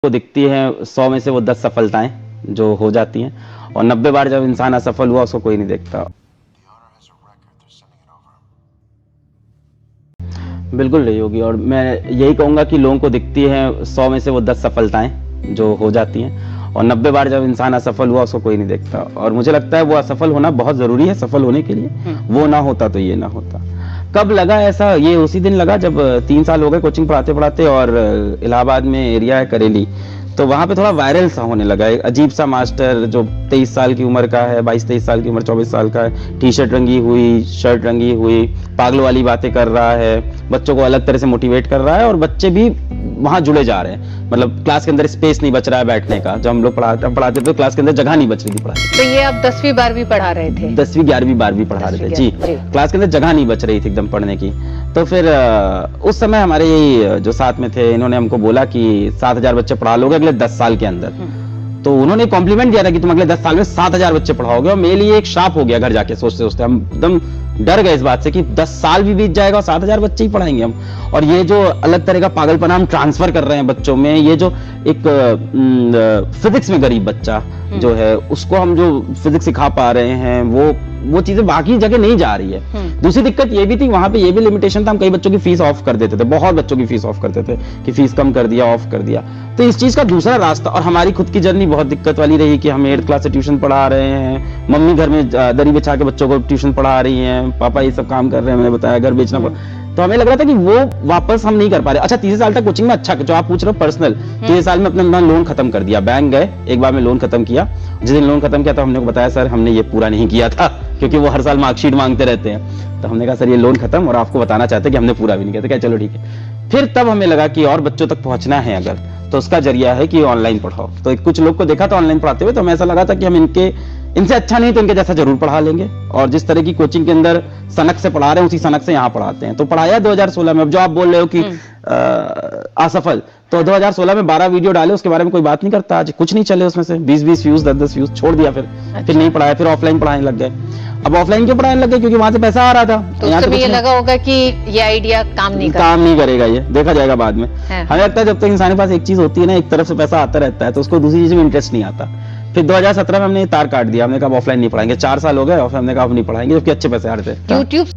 को दिखती है 100 में से वो 10 सफलताएं जो हो जाती हैं और 90 बार जब इंसान असफल हुआ उसको कोई नहीं देखता। बिल्कुल नहीं होगी और मैं यही कहूंगा कि लोगों को दिखती है 100 में से वो 10 सफलताएं जो हो जाती हैं और 90 बार जब इंसान असफल हुआ उसको कोई नहीं देखता। और मुझे लगता है वो असफल होना बहुत जरूरी है सफल होने के लिए। वो ना होता तो ये ना होता। कब लगा ऐसा? ये उसी दिन लगा जब 3 साल हो गए कोचिंग पढ़ाते पढ़ाते और इलाहाबाद में एरिया है करेली, तो वहां पे थोड़ा वायरल सा होने लगा। एक अजीब सा मास्टर जो 23 साल की उम्र का है, 22-23 साल की उम्र, 24 साल का है, टी शर्ट रंगी हुई, शर्ट रंगी हुई, पागलों वाली बातें कर रहा है, बच्चों को अलग तरह से मोटिवेट कर रहा है और बच्चे भी वहां जुड़े जा रहे हैं। मतलब क्लास के अंदर स्पेस नहीं बच रहा है बैठने का। जब हम लोग पढ़ाते तो क्लास के अंदर जगह नहीं बच रही थी पढ़ाने की। तो ये आप 10वीं 12वीं पढ़ा रहे थे? 10वीं 11वीं 12वीं पढ़ा रहे थे जी। क्लास के अंदर जगह नहीं बच रही थी एकदम पढ़ने की। तो फिर उस समय हमारे यही जो साथ में थे इन्होंने हमको बोला कि 7,000 बच्चे पढ़ा लोगे अगले 10 साल के अंदर। तो उन्होंने कॉम्प्लीमेंट दिया था कि तुम अगले 10 साल में 7,000 बच्चे पढ़ाओगे। और मेरे लिए एक शाप हो गया घर जाके सोचते सोचते। हम एकदम डर गए इस बात से कि 10 साल भी बीत जाएगा और 7,000 बच्चे ही पढ़ाएंगे हम। और ये जो अलग तरह का पागलपना हम ट्रांसफर कर रहे हैं बच्चों में, ये जो एक फिजिक्स में गरीब बच्चा जो है उसको हम जो फिजिक्स सिखा पा रहे हैं वो चीजें बाकी जगह नहीं जा रही है। दूसरी दिक्कत ये भी थी, वहां पे ये भी लिमिटेशन था, हम कई बच्चों की फीस ऑफ कर देते थे, बहुत बच्चों की फीस ऑफ करते थे कि फीस कम कर दिया, ऑफ कर दिया। तो इस चीज का दूसरा रास्ता और हमारी खुद की जर्नी बहुत दिक्कत वाली रही कि हम 8th क्लास से ट्यूशन पढ़ा रहे हैं, मम्मी घर में दरी बिछा के बच्चों को ट्यूशन पढ़ा रही हैं, पापा ये सब काम कर रहे हैं, मैंने बताया घर बेचना पड़ा। तो हमें लग रहा था कि वो वापस हम नहीं कर पा रहे। अच्छा, तीसरे साल तक कोचिंग में अच्छा, जो आप पूछ रहे हो पर्सनल, तीसरे साल में अपना लोन खत्म कर दिया। बैंक गए, एक बार में लोन खत्म किया। जिस दिन लोन खत्म किया तो हमने को बताया सर हमने ये पूरा नहीं किया था, क्योंकि वो हर साल मार्कशीट मांगते रहते हैं। तो हमने कहा सर ये लोन खत्म और आपको बताना चाहते हैं कि हमने पूरा भी नहीं किया। तो क्या चलो ठीक है। फिर तब हमें लगा कि और बच्चों तक पहुंचना है अगर, तो उसका जरिया है कि ऑनलाइन पढ़ाओ। तो कुछ लोग को देखा था ऑनलाइन पढ़ाते हुए, तो हमें ऐसा लगा था कि हम इनसे अच्छा नहीं तो इनके जैसा जरूर पढ़ा लेंगे। और जिस तरह की कोचिंग के अंदर सनक से पढ़ा रहे हैं उसी सनक से यहाँ पढ़ाते हैं। तो पढ़ाया 2016 में। अब जो आप बोल रहे हो कि असफल, तो 2016 में 12 वीडियो डाले, उसके बारे में कोई बात नहीं करता। आज कुछ नहीं चले उसमें से 20-20 व्यूज, 10-10 व्यूज, छोड़ दिया। फिर नहीं पढ़ाया, फिर ऑफलाइन पढ़ाने लग गए। अब ऑफलाइन क्यों पढ़ाने लग गए? क्योंकि वहां से पैसा आ रहा था। तो यहाँ से ये लगा होगा कि ये आइडिया काम नहीं करेगा, ये देखा जाएगा बाद में। हमें लगता है जब तक इंसान के पास एक चीज होती है ना, एक तरफ से पैसा आता रहता है, तो उसको दूसरी चीज में इंटरेस्ट नहीं आता। फिर 2017 में हमने तार काट दिया। हमने कहा ऑफलाइन नहीं पढ़ाएंगे। 4 साल हो गए और हमने कहा अब नहीं पढ़ाएंगे, जबकि अच्छे पैसे आ रहे थे। YouTube